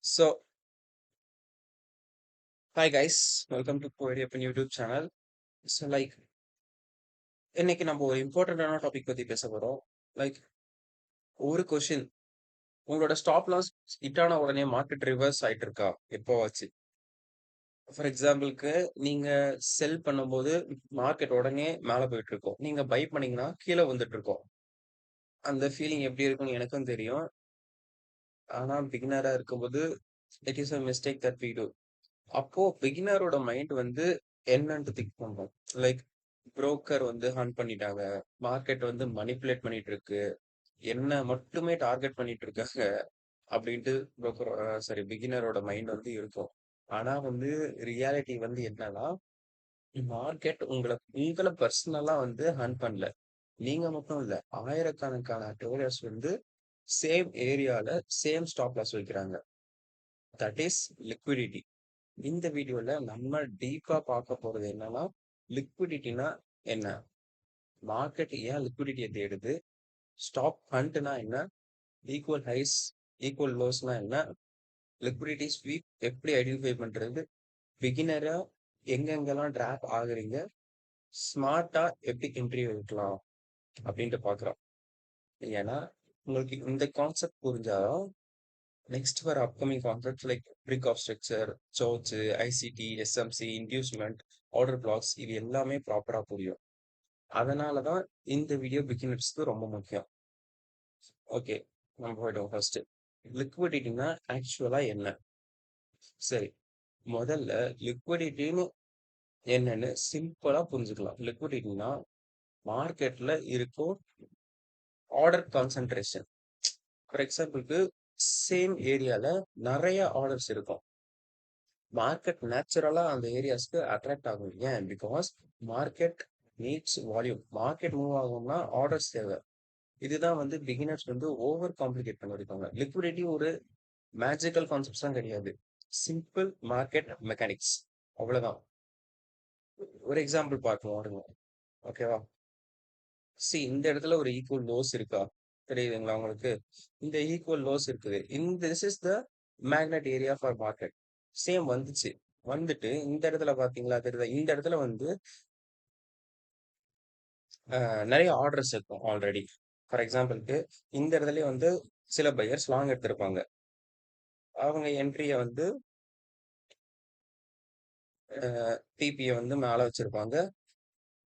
So, hi guys, welcome to Poetry Up YouTube channel. So, இன்னைக்கு நம்ம ஒரு இம்பார்ட்டன்டான டாபிக் பத்தி பேச போறோம். லைக் ஒரு கொஷின், உங்களோட ஸ்டாப் லாஸ் ஹிட் ஆன உடனே மார்க்கெட் ரிவர்ஸ் ஆயிட்டு இருக்கா? எப்போவாச்சு? ஃபார் எக்ஸாம்பிளுக்கு நீங்க செல் பண்ணும்போது மார்க்கெட் உடனே மேல போயிட்டு இருக்கும். நீங்க பை பண்ணீங்கன்னா கீழே வந்துட்டு இருக்கும். அந்த ஃபீலிங் எப்படி இருக்கும்னு எனக்கும் தெரியும். ஆனா பிகினரா இருக்கும்போது it is a mistake that we do. அப்போ பிகினரோட மைண்ட் வந்து என்னன்ட்டு திங்க் பண்ணும். லைக் புரோக்கர் வந்து ஹண்ட் பண்ணிட்டாங்க, மார்க்கெட் வந்து மனிப்புலேட் பண்ணிட்டு இருக்கு, என்ன மட்டுமே டார்கெட் பண்ணிட்டு இருக்காங்க அப்படின்ட்டு புரோக்கர் சாரி பிகினரோட மைண்ட் வந்து இருக்கும். ஆனா வந்து ரியாலிட்டி வந்து என்னன்னா, மார்க்கெட் உங்களை பர்சனலா வந்து ஹண்ட் பண்ணல. நீங்க மட்டும் இல்ல, ஆயிரக்கணக்கான ட்ரேடர்ஸ் வந்து சேம் ஏரியால சேம் ஸ்டாப் லாஸ் வைக்கிறாங்க. That is liquidity. இந்த வீடியோல நம்ம டீப்பா பார்க்க போறது என்னன்னா, லிக்விடிட்டினா என்ன, மார்க்கெட் ஏன் லிக்விடிட்டியை தேடுது, ஸ்டாப் ஹண்ட்னா என்ன, ஈக்குவல் ஹைஸ் ஈக்குவல் லோஸ்னா என்ன, லிக்விடிட்டி ஸ்வீப் எப்படி ஐடென்டிஃபை பண்றது, பிகினரா எங்கெங்கெல்லாம் ட்ராப் ஆகுறீங்க, ஸ்மார்ட்டா எப்படி என்ட்ரி வைக்கலாம் அப்படின்ட்டு பார்க்குறோம். ஏன்னா உங்களுக்கு இந்த கான்செப்ட் புரிஞ்சாதான் நெக்ஸ்ட் வர upcoming concepts like break of structure, சோர்ச், ICT, SMC, inducement, order blocks இது எல்லாமே ப்ராப்பரா புரியும். அதனால தான் இந்த வீடியோ பிகினர்ஸ்க்கு ரொம்ப முக்கியம். ஓகே, நம்ம போயிட்டோம். ஃபர்ஸ்ட் லிக்விடிட்டினா ஆக்சுவலா என்ன? சரி, முதல்ல லிக்விடிட்டின்னு என்னன்னு சிம்பிளா புரிஞ்சுக்கலாம். லிக்விடிட்டினா மார்க்கெட்ல இருக்கும் ஆர்டர் கான்சென்ட்ரேஷன். ஃபார் எக்ஸாம்பிளுக்கு சேம் ஏரியால நிறைய ஆர்டர்ஸ் இருக்கும். மார்க்கெட் நேச்சுரலா அந்த ஏரியாஸ்க்கு அட்ராக்ட் ஆகும். ஏன்? Because market needs volume. Market move ஆகும்னா ஆர்டர்ஸ் தேவை. இதுதான் வந்து பிகினர்ஸ் வந்து ஓவர் காம்ப்ளிகேட் பண்ணிருக்காங்க. லிக்விடிட்டி ஒரு மேஜிக்கல் கான்செப்ட்ஸ் தான் கிடையாது. சிம்பிள் மார்க்கெட் மெக்கானிக்ஸ், அவ்வளவுதான். ஒரு எக்ஸாம்பிள் பார்க்கலாம் வாருங்க. ஓகேவா? சி, இந்த இடத்துல ஒரு ஈக்குவல் லோஸ் இருக்கா? தெரியுதுங்களா உங்களுக்கு? இந்த ஈக்குவல் லோஸ் இருக்குது. This is the magnet area for market. Same வந்துச்சு. வந்துட்டு இந்த இடத்துல பாத்தீங்களா தெரியுதா? இந்த இடத்துல வந்து நிறைய ஆர்டர்ஸ் இருக்கும் ஆல்ரெடி. ஃபார் எக்ஸாம்பிளுக்கு இந்த இடத்துலயே வந்து சில பையர்ஸ் லாங் எடுத்திருப்பாங்க. அவங்க என்ட்ரியை வந்து பிபியை வந்து மேலே வச்சிருப்பாங்க,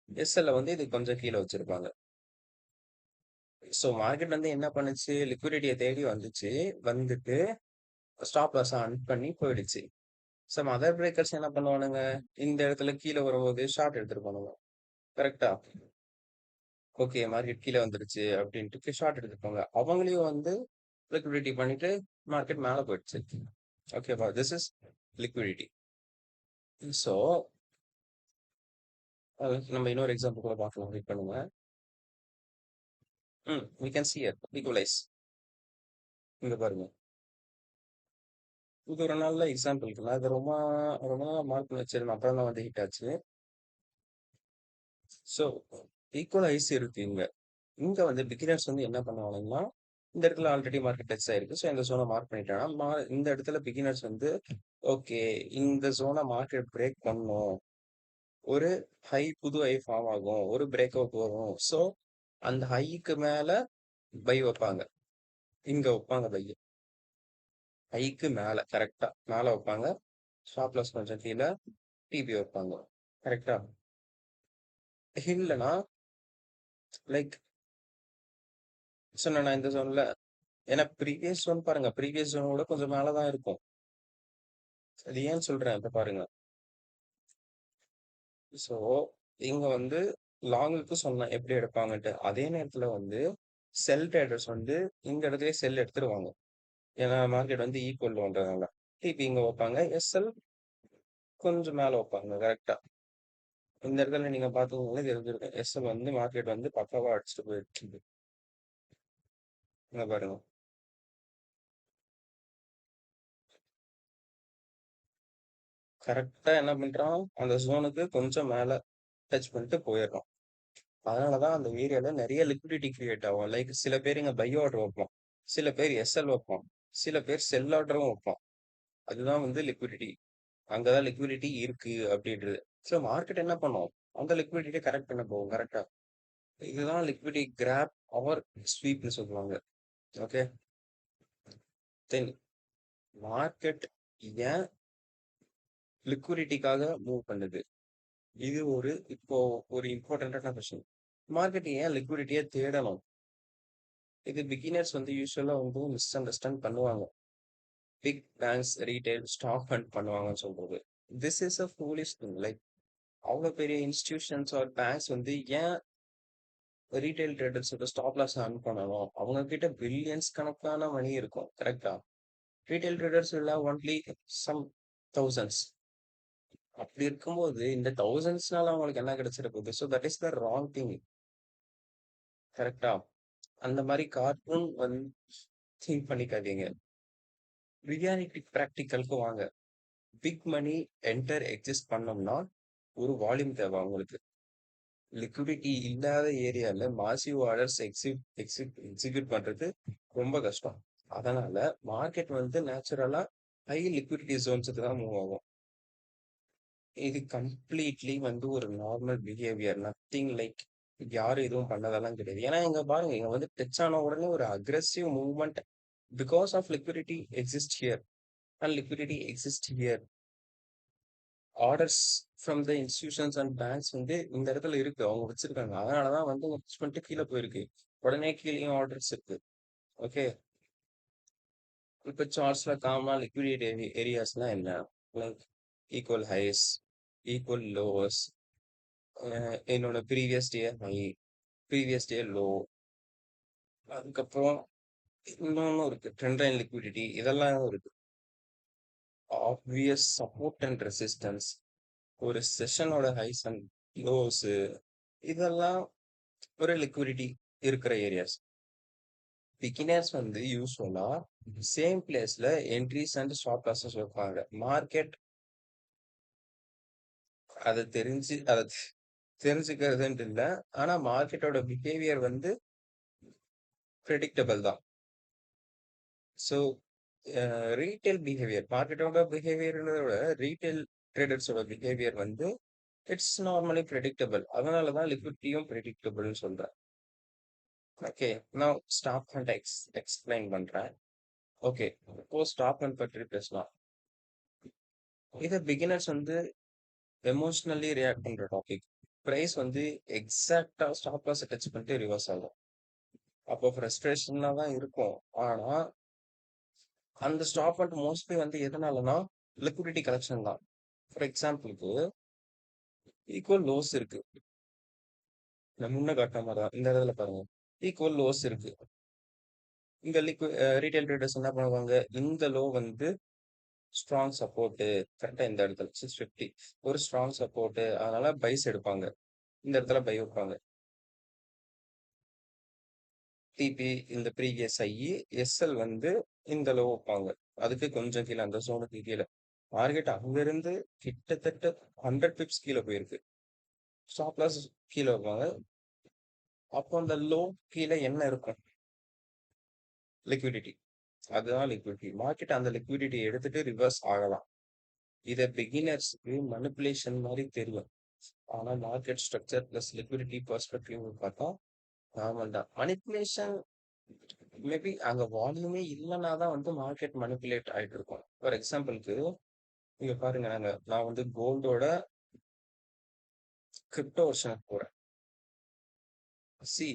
எஸ்எல்ல வந்து இது கொஞ்சம் கீழே வச்சிருப்பாங்க. ஸோ மார்க்கெட் வந்து என்ன பண்ணுச்சு, லிக்விடிட்டியை தேடி வந்துச்சு, வந்துட்டு ஸ்டாப் லாஸ் ஆன் பண்ணி போயிடுச்சு. ஸோ மதர் பிரேக்கர்ஸ் என்ன பண்ணுவானுங்க, இந்த இடத்துல கீழே வரும்போது ஷார்ட் எடுத்துட்டு போனாங்க. கரெக்டா? ஓகே, மார்க்கெட் கீழே வந்துருச்சு அப்படின்ட்டு ஷார்ட் எடுத்துப்பாங்க. அவங்களையும் வந்து லிக்விடிட்டி பண்ணிட்டு மார்க்கெட் மேலே போயிடுச்சு. ஓகேவா? This is liquidity. ஸோ நம்ம இன்னொரு எக்ஸாம்பிள் கூட பார்க்கலாம். வெயிட் பண்ணுங்க. we can see it equalize. இங்க பாருங்க, இது ஒரு நல்ல எக்ஸாம்பிள் இருக்குல்ல. அது ரொம்ப ரொம்ப மார்க் வச்சிருந்தேன், அப்புறம் தான் வந்து ஹிட் ஆச்சு. ஸோ ஈக்குவலைஸ் இருக்கு இங்க. இங்க வந்து பிகினர்ஸ் வந்து என்ன பண்ணுவாங்கன்னா, இந்த இடத்துல ஆல்ரெடி மார்க்கெட் டச் ஆயிருக்கு. ஸோ இந்த ஜோனை மார்க் பண்ணிட்டாங்கன்னா, இந்த இடத்துல பிகினர்ஸ் வந்து ஓகே, இந்த ஜோனை மார்க்கெட் பிரேக் பண்ணும், ஒரு ஹை, புது ஹை ஃபார்ம் ஆகும், ஒரு பிரேக் அவுட் வரும். ஸோ அந்த ஹைக்கு மேல பை வைப்பாங்க. இங்க வைப்பாங்க பை, ஹைக்கு மேல கரெக்டா மேல வைப்பாங்க. ஸ்டாப் லாஸ் கொஞ்சம் கீழே டிபி வைப்பாங்க. கரெக்டா? இல்லைன்னா லைக் சொன்ன இந்த ஜோன்ல, ஏன்னா ப்ரீவியஸ் ஜோன் பாருங்க, ப்ரீவியஸ் ஜோனோட கொஞ்சம் மேலதான் இருக்கும். அது ஏன் சொல்றேன் இப்ப பாருங்க. ஸோ இங்க வந்து லாங்குக்கு சொன்னேன் எப்படி எடுப்பாங்கன்ட்டு. அதே நேரத்துல வந்து செல் ட்ரேடர்ஸ் வந்து இந்த இடத்துல செல் எடுத்துருவாங்க. ஏன்னா மார்க்கெட் வந்து ஈக்குவல் பண்றதுனால டிபி இங்க வைப்பாங்க, எஸ்எல் கொஞ்சம் மேல வைப்பாங்க. கரெக்டா? இந்த இடத்துல நீங்க பாத்தீங்கன்னா தெரிஞ்சிருக்கும், எஸ்எல் வந்து மார்க்கெட் வந்து பக்காவா அடிச்சுட்டு போயிட்டு இங்க பாருங்க. கரெக்டா என்ன பண்றான், அந்த ஜோனுக்கு கொஞ்சம் மேல டச் பண்ணிட்டு போயிடுறான். அதனாலதான் அந்த ஏரியால நிறைய லிக்விடிட்டி கிரியேட் ஆகும். லைக் சில பேர் இங்க பை ஆர்டர் வைப்போம், சில பேர் எஸ்எல் வைப்போம், சில பேர் செல் ஆர்டரும் வைப்போம். அதுதான் வந்து லிக்விடிட்டி. அங்கதான் லிக்விடிட்டி இருக்கு அப்படின்றது. ஸோ மார்க்கெட் என்ன பண்ணும்? அந்த லிக்விடிட்டியை கரெக்ட் பண்ண போகும். கரெக்டா? இதுதான் லிக்விடிட்டி கிராப் ஆர் ஸ்வீப்னு சொல்லுவாங்க. ஓகே. தென் மார்க்கெட் ஏன் லிக்விடிட்டிக்காக மூவ் பண்ணுது? இது இப்போ ஒரு இம்பார்ட்டன்டான கொஸ்டின். மார்க்கெட் ஏன் லிக்விடிட்டியை தேடணும்? இது பிகினர்ஸ் வந்து யூஸ்வலா வந்து மிஸ் அண்டர்ஸ்டாண்ட் பண்ணுவாங்க. Big banks retail stock fund பண்ணுவாங்கன்னு சொல்றது. This is a foolish thing. Like அவ்வளோ பெரிய இன்ஸ்டிடியூஷன்ஸ் ஆர் பேங்க்ஸ் வந்து ஏன் ரீட்டைல் ட்ரேடர்ஸோட ஸ்டாப் லாஸ் அர்ன் பண்ணணும்? அவங்க கிட்ட பில்லியன்ஸ் கணக்கான மணி இருக்கும். கரெக்டா? ரீட்டைல் ட்ரேடர்ஸ் இல்ல ஒன்லி சம் தௌசண்ட்ஸ். அப்படி இருக்கும்போது இந்த தௌசண்ட்ஸ்னால அவங்களுக்கு என்ன கிடைச்சிட போகுது? So that is the wrong thing. கரெக்டா? அந்த மாதிரி கார்ட்டூன் வந்து திங்க் பண்ணிக்காதீங்க. ரியாலிட்டி ப்ராக்டிக்கலுக்கு வாங்க. பிக் மணி என்டர் எக்ஸிஸ்ட் பண்ணோம்னா ஒரு வால்யூம் தேவை அவங்களுக்கு. லிக்விடிட்டி இல்லாத ஏரியால மாசிவ் ஆர்டர்ஸ் எக்ஸிக்யூட் பண்றது ரொம்ப கஷ்டம். அதனால மார்க்கெட் வந்து நேச்சுரலா ஹை லிக்விடிட்டி ஜோன்ஸுக்கு தான் மூவ் ஆகும். இது கம்ப்ளீட்லி வந்து ஒரு நார்மல் பிஹேவியர். நத்திங் லைக் யாரும் எதுவும் பண்ணதெல்லாம் கிடையாது. ஏன்னா இங்க பாருங்க, இங்க வந்து டச் ஆன உடனே ஒரு aggressive movement because of liquidity exist here and liquidity exist here. Orders from the institutions and banks வந்து இந்த இடத்துல இருக்கு, அவங்க வச்சிருக்காங்க. அதனாலதான் வந்து புஷ் பண்ணிட்டு கீழே போயிருக்கு. உடனே கீழேயும் ஆர்டர்ஸ் இருக்கு. ஓகே. இப்போ சார்ட்ஸ்ல காமனா லிக்விடிட்டி ஏரியாஸ்லாம் என்ன? Like equal highs, equal lowers, என்னோட previous day high, previous day low, அதுக்கப்புறம் இன்னொன்னும் இருக்கு ட்ரெண்ட் லைன் லிக்விடிட்டி. இதெல்லாம் இருக்கு. ஆப்வியஸ் சப்போர்ட் அண்ட் ரெசிஸ்டன்ஸ், ஒரு செஷனோட ஹைஸ் அண்ட் லோஸ், இதெல்லாம் ஒரு லிக்விடிட்டி இருக்கிற ஏரியாஸ். பிகினர்ஸ் வந்து யூஸ்வலா சேம் பிளேஸ்ல என்ட்ரிஸ் அண்ட் ஸ்டாப் லாஸஸ் வைப்பாங்க. மார்க்கெட் அதை தெரிஞ்சுக்கிறதுன்ட்டு இல்லை. ஆனா மார்க்கெட்டோட பிஹேவியர் வந்து ப்ரெடிக்டபிள் தான். ஸோ ரீட்டைல் பிஹேவியர், மார்க்கெட்டோட பிஹேவியரோட ரீட்டைல் ட்ரேடர்ஸோட பிஹேவியர் வந்து இட்ஸ் நார்மலி ப்ரெடிக்டபிள். அதனால தான் லிக்விடிட்டியும் ப்ரெடிக்டபிள்னு சொல்றேன். ஓகே. நான் ஸ்டாப் அண்ட் எக்ஸ்பிளைன் பண்றேன். ஓகே. இப்போ ஸ்டாப் அண்ட் பற்றி பேசலாம். இதை பிகினர்ஸ் வந்து எமோஷனலி ரியாக்ட் பண்ற டாபிக். பிரைஸ் வந்து எக்ஸாக்டா ஸ்டாப் லாஸ் டச் பண்ணிட்டு ரிவர்ஸ் ஆகும். அப்போ ஃப்ரஸ்ட்ரேஷனா தான் இருக்கும். ஆனா அந்த ஸ்டாப் அண்ட் மோஸ்ட்லி வந்து எதனாலனா லிக்விடிட்டி கலெக்ஷன் தான். ஃபார் எக்ஸாம்பிளுக்கு ஈக்குவல் லோஸ் இருக்கு. நான் முன்ன காட்டின மாதிரி தான் இந்த இடத்துல பாருங்க, ஈக்குவல் லோஸ் இருக்கு. இங்க ரீட்டைல் ட்ரேடர்ஸ் என்ன பண்ணுவாங்க? இந்த லோ வந்து ஸ்ட்ராங் சப்போர்ட்டு. கரெக்டா இந்த இடத்துல 650 ஒரு ஸ்ட்ராங் சப்போர்ட்டு, அதனால பைஸ் எடுப்பாங்க. இந்த இடத்துல பை வைப்பாங்க. டிபி இந்த ப்ரீவியஸ் ஐஇ, எஸ்எல் வந்து இந்த லோ வைப்பாங்க. அதுக்கு கொஞ்சம் கீழே, அந்த ஜோனுக்கு கீழே. மார்க்கெட் அங்கிருந்து கிட்டத்தட்ட 100 பிப்ஸ் கீழே போயிருக்கு. ஸ்டாப் லாஸ் கீழே வைப்பாங்க. அப்போ அந்த லோ கீழே என்ன இருக்கும்? லிக்விடிட்டி. அதுதான் லிக்விடிட்டி. மார்க்கெட் அந்த லிக்விடிட்டி எடுத்துட்டு ரிவர்ஸ் ஆகலாம். இதை பிகினர்ஸ்க்கு மனிப்புலேஷன் மாதிரி தெரியும். ஆனா market structure plus liquidity perspective பார்த்தா நார்மல் தான். மனிப்புலேஷன் மேபி அங்க வால்யூமே இல்லைன்னா தான் வந்து மார்க்கெட் மனிப்புலேட் ஆயிட்டு இருக்கும். ஃபார் எக்ஸாம்பிளுக்கு இங்க பாருங்க, நான் வந்து கோல்டோட கிரிப்டோ வருஷனுக்கு போறேன். சி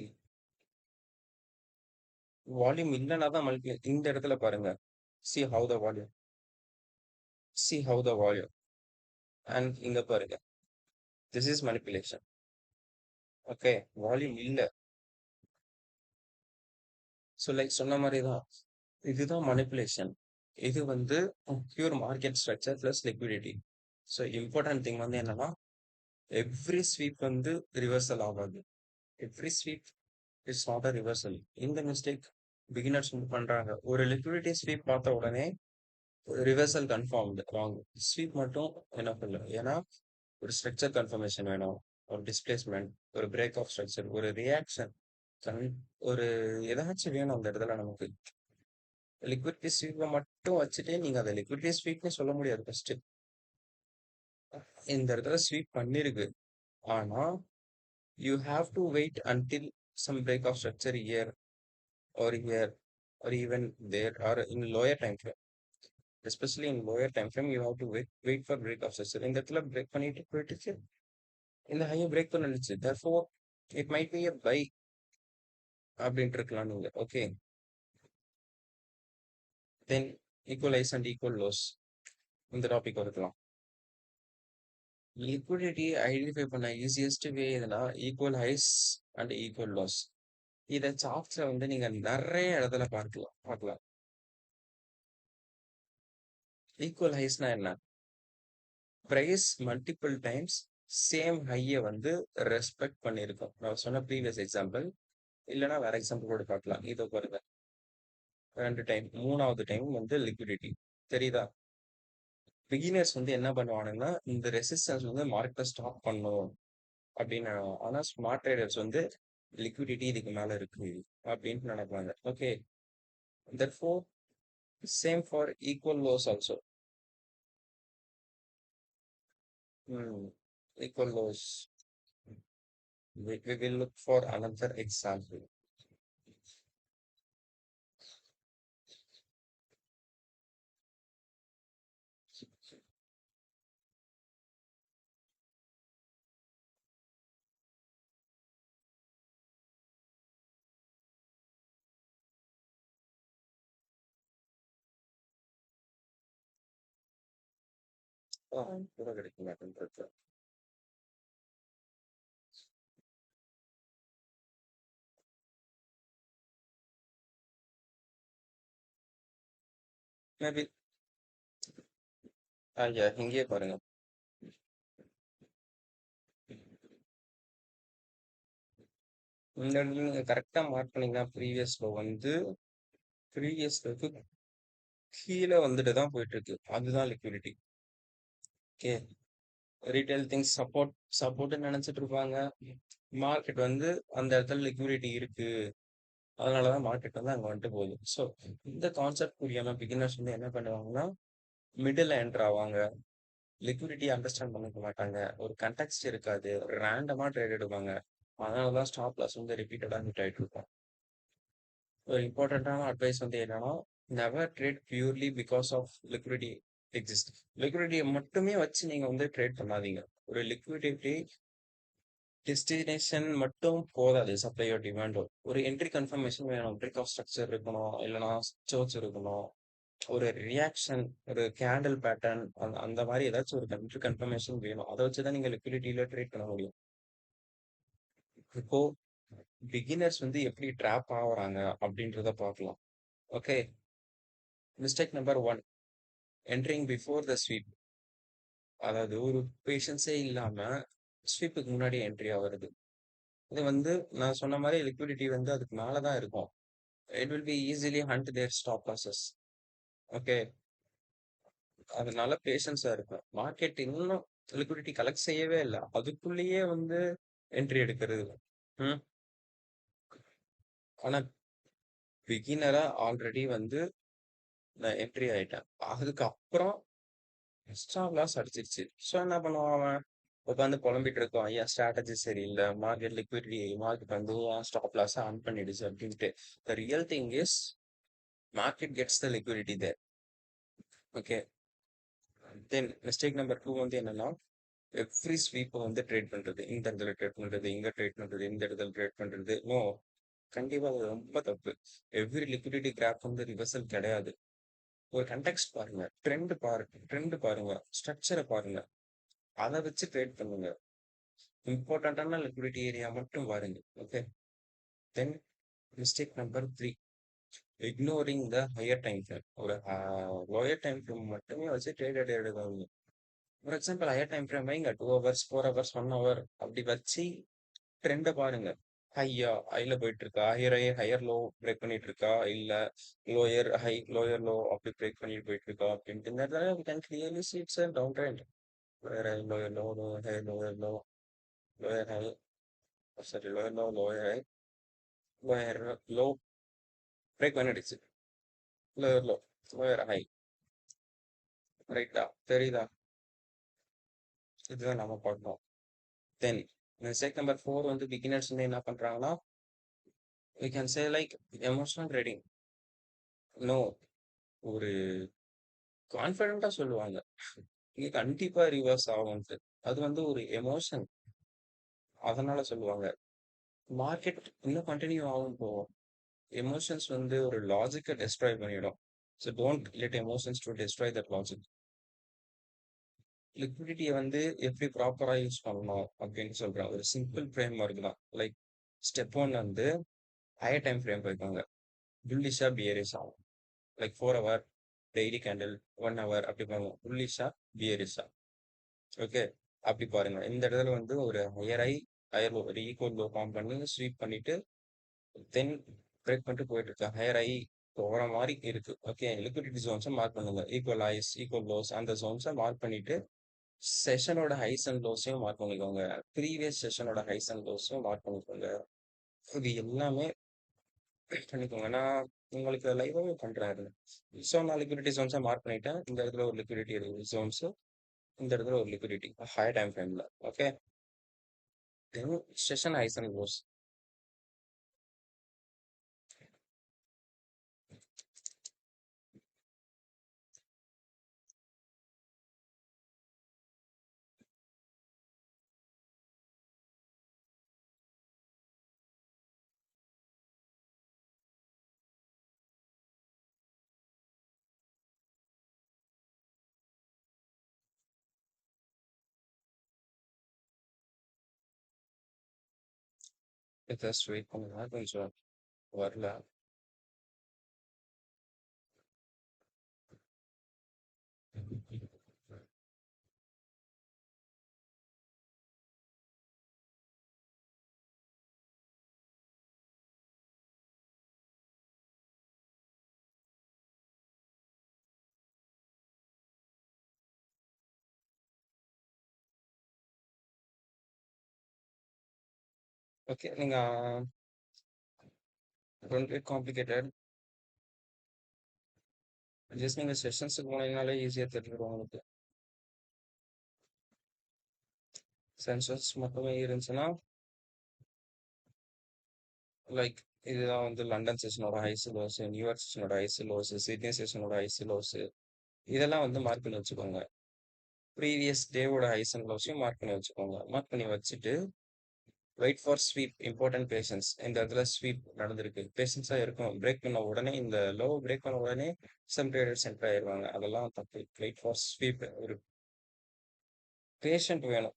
வால்யூம் இல்லைன்னா தான் மல்டிப்ளை. இந்த இடத்துல பாருங்க, see how the volume, see how the volume. And இங்க பாருங்க, this is manipulation. Okay. Volume இல்ல. ஸோ லைக் சொன்ன மாதிரி தான், இதுதான் மனிப்புலேஷன். இது வந்து pure market structure plus liquidity. So important thing வந்து என்னன்னா, எவ்ரி ஸ்வீப் வந்து ரிவர்சல் ஆகாது. Every sweep it's not a reversal. இந்த மிஸ்டேக் பிகினர்ஸ் வந்து பண்றாங்க. ஒரு லிக்விடிட்டி ஸ்வீப் பார்த்த உடனே ரிவர்சல் கன்ஃபார்ம் ராங். ஸ்வீப் மட்டும் என்ன பண்ணல. ஏன்னா ஒரு ஸ்ட்ரக்சர் கன்ஃபர்மேஷன் வேணும், ஒரு டிஸ்பிளேஸ்மெண்ட், ஒரு பிரேக் ஆஃப் ஸ்ட்ரக்சர், ஒரு ரியாக்ஷன், ஒரு ஏதாச்சும் வேணும் அந்த இடத்துல நமக்கு. லிக்விடிட்டி ஸ்வீப்பை மட்டும் வச்சுட்டு நீங்க அதை லிக்விடிட்டி ஸ்வீப்னு சொல்ல முடியாது ஃபர்ஸ்ட். இந்த இடத்துல ஸ்வீப் பண்ணிருக்கு. ஆனா you have to wait until some break of structure here or here or even there or in lower time frame. Especially in lower time frame you have to wait for break of structure. இந்த இடத்துல break பண்ணிட்டு போயிட்டுச்சு, இந்த ஹையை break பண்ணிடுச்சு. therefore it might be a buy அப்படின்ட்டு இருக்கலாம் நீங்க. Okay, then equal highs and equal lows இந்த டாபிக் இருக்கலாம். லிக்விடிட்டி ஐடென்டிஃபை பண்ண ஈஸியஸ்ட் வே எதுனா equal highs and equal lows. இதை சார்ட்ஸ்ல வந்து நீங்க நிறைய இடத்துல பார்க்கலாம். ஈக்குவல் ஹைஸ்னா என்ன? பிரைஸ் மல்டிபிள் டைம்ஸ் சேம் ஹையை வந்து ரெஸ்பெக்ட் பண்ணியிருக்கோம். நான் சொன்ன ப்ரீவியஸ் எக்ஸாம்பிள், இல்லைன்னா வேற எக்ஸாம்பிள் கூட பார்க்கலாம். இதோ பாருங்க, 2 டைம், 3வது டைம் வந்து லிக்விடிட்டி தெரியுதா? பிகினர்ஸ் வந்து என்ன பண்ணுவானுங்கன்னா இந்த ரெசிஸ்டன்ஸ் வந்து மார்க்கெட்டை ஸ்டாப் பண்ணும் அப்படின்னு. ஆனா ஸ்மார்ட் ட்ரேடர்ஸ் வந்து லிக்விடிட்டி இதுக்கு மேல இருக்கு அப்படின்னு நினைப்பாங்க. Okay, therefore same for equal lows also. Equal lows, we will look for another example. கூட கிடைக்க மாட்டேன்றது. மேபி ஐயா இங்கேயே பாருங்க. இந்த இடத்துல நீங்க கரெக்டா மார்க் பண்ணீங்கன்னா ப்ரீவியஸ்ல வந்து ப்ரீவியஸ்க்கு கீழே வந்துட்டு தான் போயிட்டு இருக்கு. அதுதான் லிக்விடிட்டி. ஓகே, ரீட்டைல் திங்ஸ் சப்போர்ட்னு நினைச்சிட்டு இருப்பாங்க. மார்க்கெட் வந்து அந்த இடத்துல லிக்விடிட்டி இருக்கு, அதனாலதான் மார்க்கெட் வந்து அங்க வந்துட்டு போகுது. ஸோ இந்த கான்செப்ட் புரியாம பிகினர்ஸ் வந்து என்ன பண்ணுவாங்கன்னா மிடில் என்டர் ஆவாங்க. லிக்விடிட்டி அண்டர்ஸ்டாண்ட் பண்ணிக்க மாட்டாங்க, ஒரு கண்டெக்ஸ்ட் இருக்காது, ரேண்டமா ட்ரேட் எடுப்பாங்க. அதனாலதான் ஸ்டாப் லாஸ் வந்து ரிப்பீட்டடா ஹிட் ஆயிட்டு இருக்கும். ஒரு இம்பார்ட்டன்டான அட்வைஸ் வந்து என்னன்னா, never trade purely because of liquidity exist. லிக்விடிட்டியை மட்டுமே வச்சு நீங்க வந்து ட்ரேட் பண்ணாதீங்க. ஒரு லிக்விடிட்டி டெஸ்டினேஷன் மட்டும் போதாது, சப்ளையோ டிமாண்டோ. ஒரு என்ட்ரி கன்ஃபர்மேஷன் வேணும், பிரேக் ஆஃப் ஸ்ட்ரக்சர் இருக்கணும், இல்லைன்னா சர்ச் இருக்கணும், ஒரு ரியாக்ஷன், ஒரு கேண்டில் பேட்டர்ன், அந்த மாதிரி ஏதாச்சும் ஒரு என்ட்ரி கன்ஃபர்மேஷன் வேணும். அதை வச்சுதான் நீங்க லிக்விடிட்டியில ட்ரேட் பண்ண முடியும். இப்போ பிகினர்ஸ் வந்து எப்படி ட்ராப் ஆகுறாங்க அப்படின்றத பார்க்கலாம். Okay, mistake number 1, entering before the sweep. அதாவது ஒரு பேஷன்ஸே இல்லாம ஸ்வீப்புக்கு முன்னாடி என்ட்ரி ஆகுறது. இது வந்து நான் சொன்ன மாதிரி லிக்விடிட்டி வந்து அதுக்கு மேலதான் இருக்கும். It will be easily hunt their stop losses. Okay, அதனால பேஷன்ஸா இருக்கும். மார்க்கெட் இன்னும் லிக்விடிட்டி கலெக்ட் செய்யவே இல்லை, அதுக்குள்ளேயே வந்து என்ட்ரி எடுக்கிறது. ம் ஆனா பிகினரா ஆல்ரெடி வந்து நான் என்ட்ரி ஆயிட்டேன், அதுக்கப்புறம் ஸ்டாப் லாஸ் அடிச்சிருச்சு. ஸோ என்ன பண்ணுவான் அவன்? உட்காந்து புலம்பிட்டு இருக்கான், ஏன் ஸ்ட்ராட்டஜி சரியில்லை, மார்க்கெட் லிக்விடிட்டி, மார்க்கெட் வந்து ஸ்டாப் லாஸ் ஆன் பண்ணிடுச்சு அப்படின்ட்டு. The real thing is market gets the liquidity there. Okay, then mistake number 2 வந்து என்னன்னா, எவ்ரி ஸ்வீப்பை வந்து ட்ரேட் பண்றது, இந்த இடத்துல ட்ரேட் பண்றது, இங்க ட்ரேட் பண்றது, இந்த இடத்துல ட்ரேட் பண்றது. நோ, கண்டிப்பா அது ரொம்ப தப்பு. எவ்ரி லிக்விடிட்டி கிராப் வந்து ரிவர்சல் கிடையாது. ஒரு கண்டெக்ஸ்ட் பாருங்க, ட்ரெண்ட் பாருங்க, ஸ்ட்ரக்சரை பாருங்க, அதை வச்சு ட்ரேட் பண்ணுங்க. இம்பார்ட்டன்டான லிக்விடிட்டி ஏரியா மட்டும் பாருங்க. Okay, then mistake number 3, ignoring the higher time frame. ஒரு லோயர் டைம் ஃப்ரேம் மட்டுமே வச்சு ட்ரேட் எடுக்காதீங்க. For example higher time frame வைங்க, 2 ஹவர்ஸ், 4 ஹவர்ஸ், 1 ஹவர் அப்படி வச்சு ட்ரெண்டை பாருங்க. ஹைல போயிட்டு இருக்கா, higher higher higher low break பண்ணிட்டு இருக்கா, இல்ல லோயர் ஹை லோயர் லோ அப்படி பிரேக் பண்ணிட்டு போயிட்டு இருக்கா அப்படின்ட்டு. இந்த இடத்துல we can clearly see it's a downtrend. Lower high lower low, lower high lower low, lower high, sorry lower low lower high lower low break பண்ணிடுச்சு. Lower low, lower high. ரைட்டா? தெரியுதா? இதுதான் நம்ம பார்க்கணும். தென் மிஸ்டேக் நம்பர் 4 வந்து beginners வந்து என்ன பண்றாங்கன்னா, we can say like emotional trading. No, ஒரு கான்ஃபிடென்ட்டா சொல்லுவாங்க. இது கண்டிப்பா ரிவர்ஸ் ஆகும்ன்ட்டு. அது வந்து ஒரு எமோஷன். அதனால சொல்லுவாங்க. மார்க்கெட் இன்னும் கன்டின்யூ ஆகும் போகும். எமோஷன்ஸ் வந்து ஒரு லாஜிக்க டெஸ்ட்ராய் பண்ணிடும். So don't let emotions to destroy that logic. லிக்விடிட்டியை வந்து எப்படி ப்ராப்பராக யூஸ் பண்ணணும் அப்படின்னு சொல்றேன். ஒரு சிம்பிள் ஃப்ரேம் ஒர்க் தான். லைக் ஸ்டெப் ஒன் வந்து ஹையர் டைம் ஃப்ரேம் போய்க்காங்க. புல்லிஷா பியரிஷ் ஆகும். Like 4 hour daily candle 1 hour அப்படி பண்ணுவோம். புல்லிஷா பியரிஷா. ஓகே, அப்படி பாருங்க. இந்த இடத்துல வந்து ஒரு ஹையர் ஐ ஹையர் லோ, ஒரு ஈக்குவல் லோ ஃபார்ம் பண்ணி ஸ்வீப் பண்ணிட்டு தென் பிரேக் பண்ணிட்டு போயிட்டு இருக்கு. ஹையர் ஐ போகிற மாதிரி இருக்கு. ஓகே, லிக்விடிட்டி ஜோன்ஸை மார்க் பண்ணுங்க. ஈக்குவல் ஹைஸ் ஈக்குவல் லோஸ் அந்த ஜோன்ஸை மார்க் பண்ணிட்டு செஷனோட ஹைஸ் அண்ட் லோஸையும் மார்க் பண்ணிக்கோங்க. ப்ரீவியஸ் செஷனோட ஹைஸ் அண்ட் லோஸையும் மார்க் பண்ணிக்கோங்க. இது எல்லாமே பண்ணிக்கோங்க. நான் உங்களுக்கு லைவாகவே பண்றேன். ஸோ நான் லிக்விடிட்டி ஜோன்ஸை மார்க் பண்ணிட்டேன். இந்த இடத்துல ஒரு லிக்விடிட்டி ஜோன்ஸ், இந்த இடத்துல ஒரு லிக்விடிட்டி ஹை டைம் ஃப்ரேம்ல. Okay, then session highs and lows. Just wait பண்ணுங்க, கொஞ்சம் வரல. ஓகே, நீங்க ரொம்ப காம்ப்ளிகேட்டட். ஜஸ்ட் நீங்க செஷன்ஸுக்கு போனீங்கனாலே ஈஸியா தெரிஞ்சிடும் உங்களுக்கு. சென்சஸ் மட்டுமே இருந்துச்சுன்னா லைக் இதுதான் வந்து லண்டன் செஷனோட ஹைஸ் லோஸ், நியூயார்க் செஷனோட ஹைஸ் லோஸ், சிட்னி செஷனோட ஹைஸ் லோஸ், இதெல்லாம் வந்து மார்க் பண்ணி வச்சுக்கோங்க. ப்ரீவியஸ் டேவோட ஹைஸ் அண்ட் லோஸையும் மார்க் பண்ணி வச்சுக்கோங்க. மார்க் பண்ணி வச்சுட்டு wait for sweep. Important patience. இந்த இடத்துல ஸ்வீப் நடந்திருக்கு, பேஷன்ஸா இருக்கும். பிரேக் பண்ண உடனே, இந்த லோ பிரேக் பண்ண உடனே சம் ட்ரேடர்ஸ் என்டர் ஆயிடுவாங்க. அதெல்லாம் தப்பு. Wait for sweep. ஒரு பேஷண்ட் வேணும்.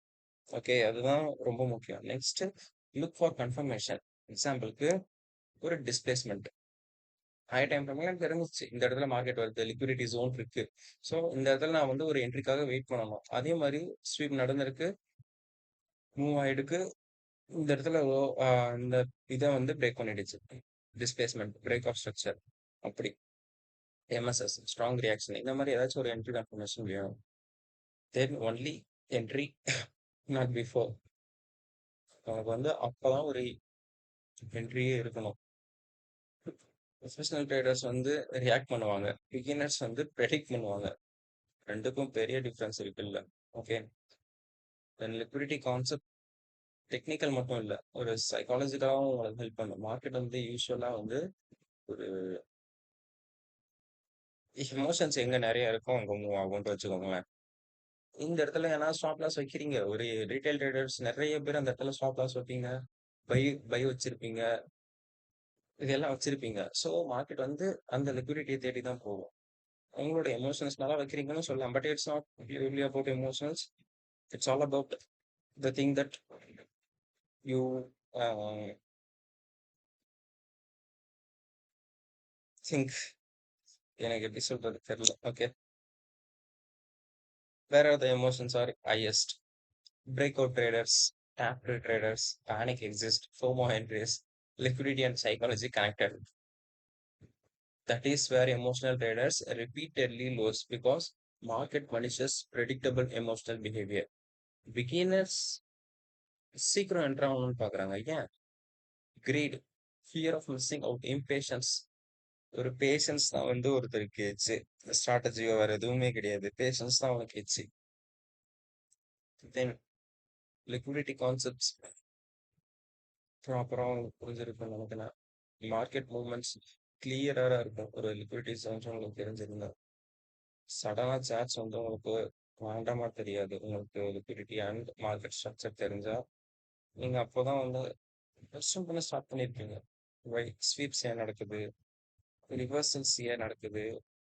ஓகே, அதுதான் ரொம்ப முக்கியம். Next, look for confirmation. எக்ஸாம்பிளுக்கு ஒரு டிஸ்பிளேஸ்மெண்ட். ஹை டைம் ஃப்ரேம்ல எனக்கு தெரிஞ்சிச்சு இந்த இடத்துல மார்க்கெட் வருது, லிக்விடிட்டி ஜோன் இருக்கு. ஸோ இந்த இடத்துல நான் வந்து ஒரு என்ட்ரிக்காக வெயிட் பண்ணணும். அதே மாதிரி ஸ்வீப் நடந்திருக்கு, மூவ் ஆயிடுக்கு. இந்த இடத்துல இந்த இதை வந்து பிரேக் பண்ணிடுச்சு. டிஸ்பிளேஸ்மெண்ட், பிரேக் ஆஃப் ஸ்ட்ரக்சர், அப்படி எம்எஸ்எஸ் ஸ்ட்ராங் ரியாக்ஷன், இந்த மாதிரி ஏதாச்சும் ஒரு என்ட்ரி கன்ஃபர்மேஷன் வேணும். Then only entry, not before. நமக்கு வந்து அப்பதான் ஒரு என்ட்ரியே இருக்கணும். ப்ரொஃபஷனல் ட்ரேடர்ஸ் வந்து ரியாக்ட் பண்ணுவாங்க, பிகினர்ஸ் வந்து ப்ரெடிக்ட் பண்ணுவாங்க. ரெண்டுக்கும் பெரிய டிஃப்ரென்ஸ் இருக்குல்ல. ஓகே, தென் லிக்விடிட்டி கான்செப்ட் டெக்னிக்கல் மட்டும் இல்லை, ஒரு சைக்காலஜிக்கலாகவும் உங்களுக்கு ஹெல்ப் பண்ணும். மார்க்கெட் வந்து யூஸ்வலாக வந்து ஒரு எமோஷன்ஸ் எங்கே நிறைய இருக்கும் அங்கே மூவ் ஆகும்னு வச்சுக்கோங்களேன். இந்த இடத்துல ஏன்னா ஸ்டாப் லாஸ் வைக்கிறீங்க, ஒரு ரீட்டைல் ட்ரேடர்ஸ் நிறைய பேர் அந்த இடத்துல ஸ்டாப் லாஸ் வைப்பீங்க, பை பை வச்சிருப்பீங்க, இதெல்லாம் வச்சிருப்பீங்க. ஸோ மார்க்கெட் வந்து அந்த லிக்விடிட்டியை தேடி தான் போகும். உங்களோட எமோஷன்ஸ்னால வைக்கிறீங்கன்னு சொல்லலாம். But it's not purely about emotions. It's all about the thing that you think. எனக்கு எப்படி சொல்றது தெரியல. ஓகே, வேற the emotions are highest? Breakout traders, tapped traders, panic exist, FOMO entries, liquidity and psychology connected. That is where emotional traders repeatedly lose because market punishes predictable emotional behavior. Beginners சீக்கிரம் enter ஆகணும்னு பாக்குறாங்க. ஏன்? greed, fear of missing out, impatience. ஒரு patience தான் வந்து ஒருத்தருக்கு எச்சு. ஸ்ட்ராட்டஜியோ வேற எதுவுமே கிடையாது. பேஷன்ஸ் தான் அவனுக்கு எச்சு. தென் லிக்விடிட்டி கான்செப்ட்ஸ் ப்ராப்பரா உங்களுக்கு புரிஞ்சிருக்கும்னு நினைக்கிறேன். மார்க்கெட் மூவ்மெண்ட்ஸ் கிளியரா இருக்கும். ஒரு லிக்விடிட்டி ஜோன்ஸ் உங்களுக்கு தெரிஞ்சிருந்தா சடனா சார்ட்ஸ் வந்து உங்களுக்கு வேண்டாமா தெரியாது. உங்களுக்கு லிக்விடிட்டி அண்ட் மார்க்கெட் ஸ்ட்ரக்சர் தெரிஞ்சா நீங்க அப்போதான் வந்து ரெஸ்யூம் பண்ண ஸ்டார்ட் பண்ணியிருப்பீங்க. வை ஸ்வீப்ஸ் ஏன் நடக்குது, ரிவர்சல்ஸ் ஏன் நடக்குது,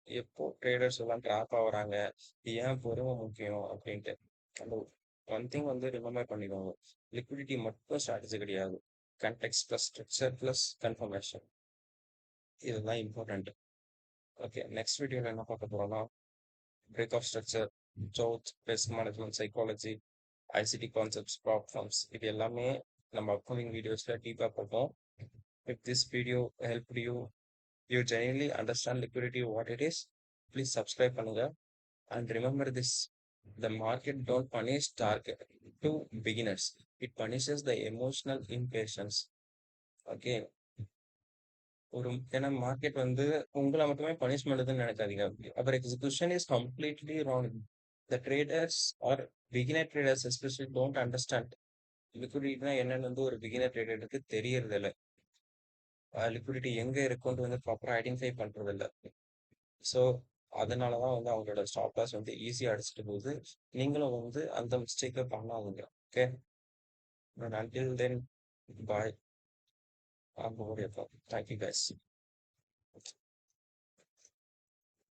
எப்போ ட்ரேடர்ஸ் எல்லாம் ட்ராப் ஆகுறாங்க, ஏன் பொறுமை முக்கியம் அப்படின்ட்டு. அந்த ஒன் திங் வந்து ரிமெம்பர் பண்ணிக்கோங்க, லிக்விடிட்டி மட்டும் ஸ்ட்ராட்டஜி கிடையாது. Context plus structure plus confirmation, இதுதான் இம்பார்ட்டன்ட். ஓகே, நெக்ஸ்ட் வீடியோவில் என்ன பார்க்க போறோம்னா பிரேக் ஆஃப் ஸ்ட்ரக்சர், ஜோத், risk management psychology, ICT concepts, prop firms, இது எல்லாமே நம்ம அப்கமிங் வீடியோஸில் டீப்பாக பார்ப்போம். If this video help you genuinely understand liquidity what it is, please subscribe பண்ணுங்க. And remember this, the market don't punish target to beginners, it punishes the emotional impatience. Okay, ஒரு ஏன்னா market வந்து உங்களை மட்டுமே punish பண்ணுதுன்னு நினைக்காதீங்க. அவர் execution is completely wrong. The traders are beginner traders especially don't understand லிக்விடிட்டினா என்னன்னு வந்து ஒரு பிகினர் ட்ரேடருக்கு தெரியறது இல்லை. லிக்விடிட்டி எங்க இருக்குன்னு வந்து ப்ராப்பரா ஐடென்டிஃபை பண்றது இல்லை. ஸோ அதனாலதான் வந்து அவங்களோட ஸ்டாப் லாஸ் வந்து ஈஸியா அடிச்சுட்டு போகுது. நீங்களும் வந்து அந்த மிஸ்டேக்கை பண்ணாதீங்க. Okay, until then bye. Thank you guys.